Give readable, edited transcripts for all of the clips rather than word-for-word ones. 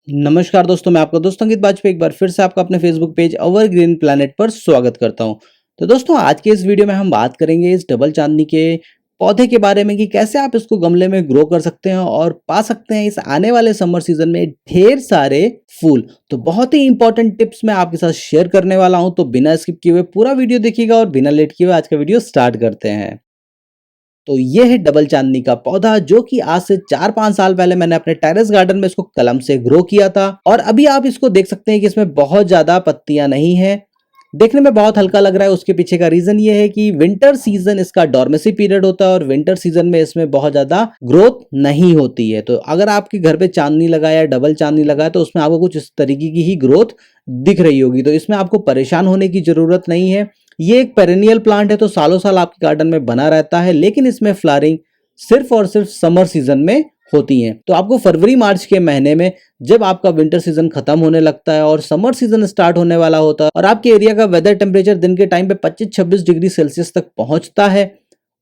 नमस्कार दोस्तों, मैं आपका दोस्त अंकित बाजपेयी एक बार फिर से आपका अपने फेसबुक पेज अवर ग्रीन प्लैनेट पर स्वागत करता हूं। तो दोस्तों, आज के इस वीडियो में हम बात करेंगे इस डबल चांदनी के पौधे के बारे में कि कैसे आप इसको गमले में ग्रो कर सकते हैं और पा सकते हैं इस आने वाले समर सीजन में ढेर सारे फूल। तो बहुत ही इंपॉर्टेंट टिप्स मैं आपके साथ शेयर करने वाला हूं, तो बिना स्किप किए हुए पूरा वीडियो देखिएगा और बिना लेट किए हुए आज का वीडियो स्टार्ट करते हैं। तो ये है डबल चांदनी का पौधा, जो कि आज से 4-5 साल पहले मैंने अपने टेरेस गार्डन में इसको कलम से ग्रो किया था। और अभी आप इसको देख सकते हैं कि इसमें बहुत ज्यादा पत्तियां नहीं है, देखने में बहुत हल्का लग रहा है। उसके पीछे का रीजन ये है कि विंटर सीजन इसका डॉर्मेसी पीरियड होता है और विंटर सीजन में इसमें बहुत ज्यादा ग्रोथ नहीं होती है। तो अगर आपके घर पे चांदनी लगा है, डबल चांदनी लगा है, तो उसमें आपको कुछ इस तरीके की ही ग्रोथ दिख रही होगी। तो इसमें आपको परेशान होने की जरूरत नहीं है। ये एक पेरेनियल प्लांट है, तो सालों साल आपके गार्डन में बना रहता है, लेकिन इसमें फ्लावरिंग सिर्फ और सिर्फ समर सीजन में होती है। तो आपको फरवरी मार्च के महीने में, जब आपका विंटर सीजन खत्म होने लगता है और समर सीजन स्टार्ट होने वाला होता है और आपके एरिया का वेदर टेम्परेचर दिन के टाइम पे 25-26 डिग्री सेल्सियस तक पहुंचता है,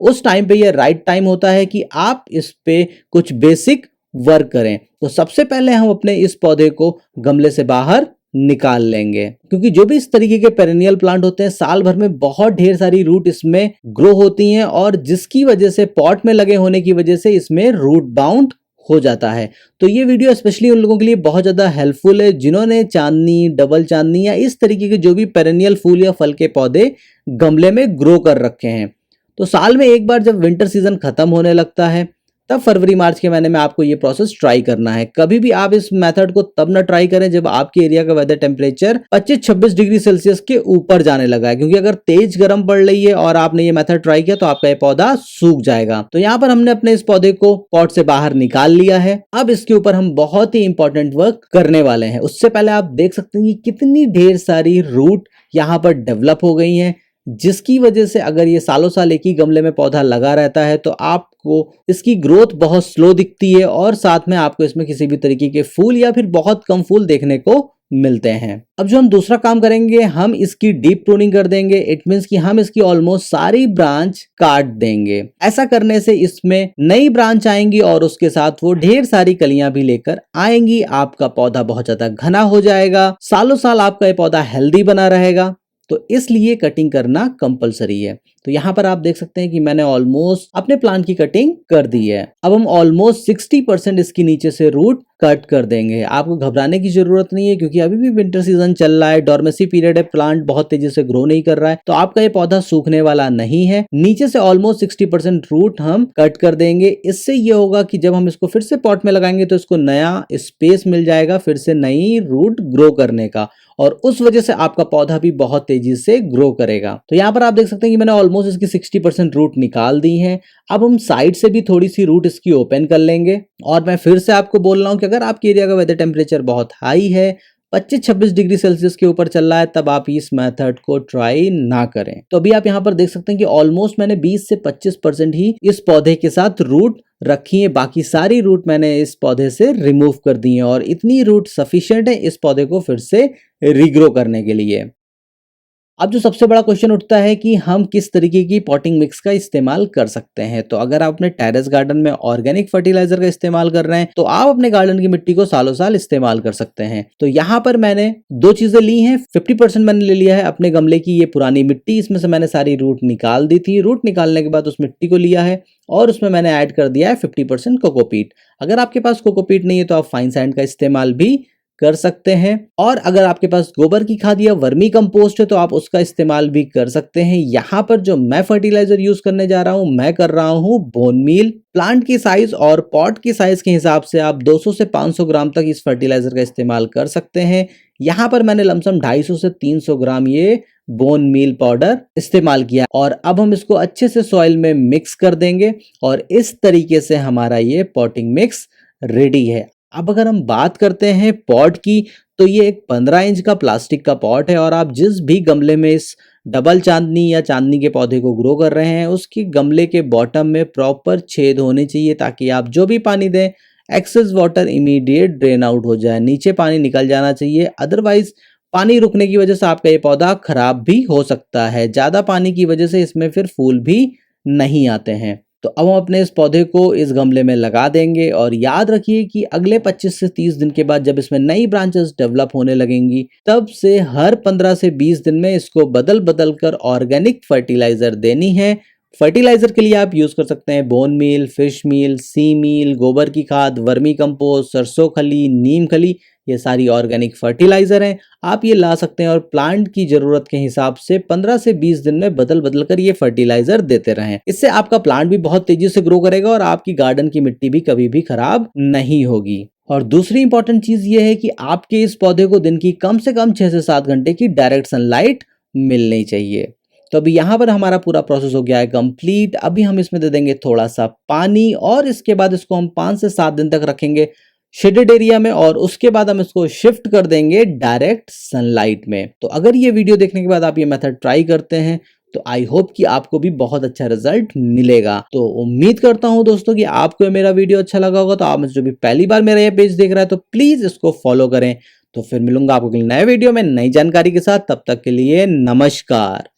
उस टाइम पे ये राइट टाइम होता है कि आप इस पे कुछ बेसिक वर्क करें। तो सबसे पहले हम अपने इस पौधे को गमले से बाहर निकाल लेंगे, क्योंकि जो भी इस तरीके के पेरेनियल प्लांट होते हैं, साल भर में बहुत ढेर सारी रूट इसमें ग्रो होती हैं और जिसकी वजह से पॉट में लगे होने की वजह से इसमें रूट बाउंड हो जाता है। तो ये वीडियो स्पेशली उन लोगों के लिए बहुत ज्यादा हेल्पफुल है जिन्होंने चांदनी, डबल चांदनी या इस तरीके के जो भी पेरेनियल फूल या फल के पौधे गमले में ग्रो कर रखे हैं। तो साल में एक बार जब विंटर सीजन खत्म होने लगता है, तब फरवरी मार्च के महीने में आपको ये प्रोसेस ट्राई करना है। कभी भी आप इस मेथड को तब ना ट्राई करें जब आपके एरिया का वेदर टेम्परेचर 25-26 डिग्री सेल्सियस के ऊपर जाने लगा है, क्योंकि अगर तेज गर्म पड़ रही है और आपने ये मेथड ट्राई किया तो आपका ये पौधा सूख जाएगा। तो यहाँ पर हमने अपने इस पौधे को पॉट से बाहर निकाल लिया है। अब इसके ऊपर हम बहुत ही इंपॉर्टेंट वर्क करने वाले हैं। उससे पहले आप देख सकते हैं कि कितनी ढेर सारी रूट यहाँ पर डेवलप हो गई हैं, जिसकी वजह से अगर ये सालों साल एक ही गमले में पौधा लगा रहता है तो आपको इसकी ग्रोथ बहुत स्लो दिखती है और साथ में आपको इसमें किसी भी तरीके के फूल या फिर बहुत कम फूल देखने को मिलते हैं। अब जो हम दूसरा काम करेंगे, हम इसकी डीप प्रूनिंग कर देंगे। इट मींस कि हम इसकी ऑलमोस्ट सारी ब्रांच काट देंगे। ऐसा करने से इसमें नई ब्रांच आएंगी और उसके साथ वो ढेर सारी कलियां भी लेकर आएंगी। आपका पौधा बहुत ज्यादा घना हो जाएगा, सालों साल आपका ये पौधा हेल्दी बना रहेगा। तो इसलिए कटिंग करना कंपलसरी है। तो यहाँ पर आप देख सकते हैं कि मैंने ऑलमोस्ट अपने प्लांट की कटिंग कर दी है। अब हम ऑलमोस्ट 60% इसकी नीचे से रूट कट कर देंगे। आपको घबराने की जरूरत नहीं है, क्योंकि अभी भी विंटर सीजन चल रहा है, डॉर्मेसी पीरियड है, प्लांट बहुत तेजी से ग्रो नहीं कर रहा है, तो आपका ये पौधा सूखने वाला नहीं है। नीचे से ऑलमोस्ट 60% रूट हम कट कर देंगे। इससे ये होगा कि जब हम इसको फिर से पॉट में लगाएंगे तो इसको नया स्पेस मिल जाएगा फिर से नई रूट ग्रो करने का, और उस वजह से आपका पौधा भी बहुत तेजी से ग्रो करेगा। तो यहाँ पर आप देख सकते हैं कि मैंने ऑलमोस्ट इसकी 60% रूट निकाल दी है। अब हम साइड से भी थोड़ी सी रूट इसकी ओपन कर लेंगे। और मैं फिर से आपको बोल रहा हूँ कि अगर आपके एरिया का वेदर टेम्परेचर बहुत हाई है, 25-26 डिग्री सेल्सियस के ऊपर चल रहा है, तब आप इस मेथड को ट्राई ना करें। तो अभी आप यहाँ पर देख सकते हैं कि ऑलमोस्ट मैंने 20 से 25% ही इस पौधे के साथ रूट रखी है। बाकी सारी रूट मैंने इस पौधे से रिमूव कर दी है और इतनी रूट सफिशिएंट है इस पौधे को फिर से रिग्रो करने के लिए। अब जो सबसे बड़ा क्वेश्चन उठता है कि हम किस तरीके की पॉटिंग मिक्स का इस्तेमाल कर सकते हैं। तो अगर आप अपने टेरेस गार्डन में ऑर्गेनिक फर्टिलाइजर का इस्तेमाल कर रहे हैं, तो आप अपने गार्डन की मिट्टी को सालों साल इस्तेमाल कर सकते हैं। तो यहाँ पर मैंने दो चीजें ली हैं। 50% मैंने ले लिया है अपने गमले की ये पुरानी मिट्टी, इसमें से मैंने सारी रूट निकाल दी थी। रूट निकालने के बाद उस मिट्टी को लिया है और उसमें मैंने ऐड कर दिया है 50% कोकोपीट। अगर आपके पास कोकोपीट नहीं है तो आप फाइन सैंड का इस्तेमाल भी कर सकते हैं, और अगर आपके पास गोबर की खाद या वर्मी कंपोस्ट है तो आप उसका इस्तेमाल भी कर सकते हैं। यहाँ पर जो मैं फर्टिलाइजर यूज करने जा रहा हूँ, मैं कर रहा हूँ बोन मील। प्लांट की साइज और पॉट की साइज के हिसाब से आप 200 से 500 ग्राम तक इस फर्टिलाइजर का इस्तेमाल कर सकते हैं। यहाँ पर मैंने लमसम 250 से 300 ग्राम ये बोन मील पाउडर इस्तेमाल किया और अब हम इसको अच्छे से सॉइल में मिक्स कर देंगे और इस तरीके से हमारा ये पॉटिंग मिक्स रेडी है। अब अगर हम बात करते हैं पॉट की, तो ये एक 15 इंच का प्लास्टिक का पॉट है और आप जिस भी गमले में इस डबल चांदनी या चांदनी के पौधे को ग्रो कर रहे हैं, उसकी गमले के बॉटम में प्रॉपर छेद होने चाहिए, ताकि आप जो भी पानी दें excess water immediate drain out हो जाए, नीचे पानी निकल जाना चाहिए। अदरवाइज पानी रुकने की वजह से आपका ये पौधा खराब भी हो सकता है। ज्यादा पानी की वजह से इसमें फिर फूल भी नहीं आते हैं। तो अब हम अपने इस पौधे को इस गमले में लगा देंगे और याद रखिए कि अगले 25 से 30 दिन के बाद जब इसमें नई ब्रांचेस डेवलप होने लगेंगी, तब से हर 15 से 20 दिन में इसको बदल बदल कर ऑर्गेनिक फर्टिलाइजर देनी है। फर्टिलाइजर के लिए आप यूज कर सकते हैं बोन मील, फिश मील, सी मील, गोबर की खाद, वर्मी कंपोस्ट, सरसों खली, नीम खली, ये सारी ऑर्गेनिक फर्टिलाइजर हैं। आप ये ला सकते हैं और प्लांट की जरूरत के हिसाब से 15 से 20 दिन में बदल बदल कर ये फर्टिलाइजर देते रहें। इससे आपका प्लांट भी बहुत तेजी से ग्रो करेगा और आपकी गार्डन की मिट्टी भी कभी भी खराब नहीं होगी। और दूसरी इंपॉर्टेंट चीज ये है कि आपके इस पौधे को दिन की कम से कम 6 से 7 घंटे की डायरेक्ट सनलाइट मिलनी चाहिए। तो अभी यहाँ पर हमारा पूरा प्रोसेस हो गया है कंप्लीट। अभी हम इसमें दे देंगे थोड़ा सा पानी और इसके बाद इसको हम 5 से 7 दिन तक रखेंगे शेडेड एरिया में और उसके बाद हम इसको शिफ्ट कर देंगे डायरेक्ट सनलाइट में। तो अगर ये वीडियो देखने के बाद आप ये मेथड ट्राई करते हैं तो आई होप कि आपको भी बहुत अच्छा रिजल्ट मिलेगा। तो उम्मीद करता हूं दोस्तों कि आपको मेरा वीडियो अच्छा लगा होगा। तो आप जो भी पहली बार मेरा ये पेज देख रहा है तो प्लीज इसको फॉलो करें। तो फिर मिलूंगा आपको नए वीडियो में नई जानकारी के साथ। तब तक के लिए नमस्कार।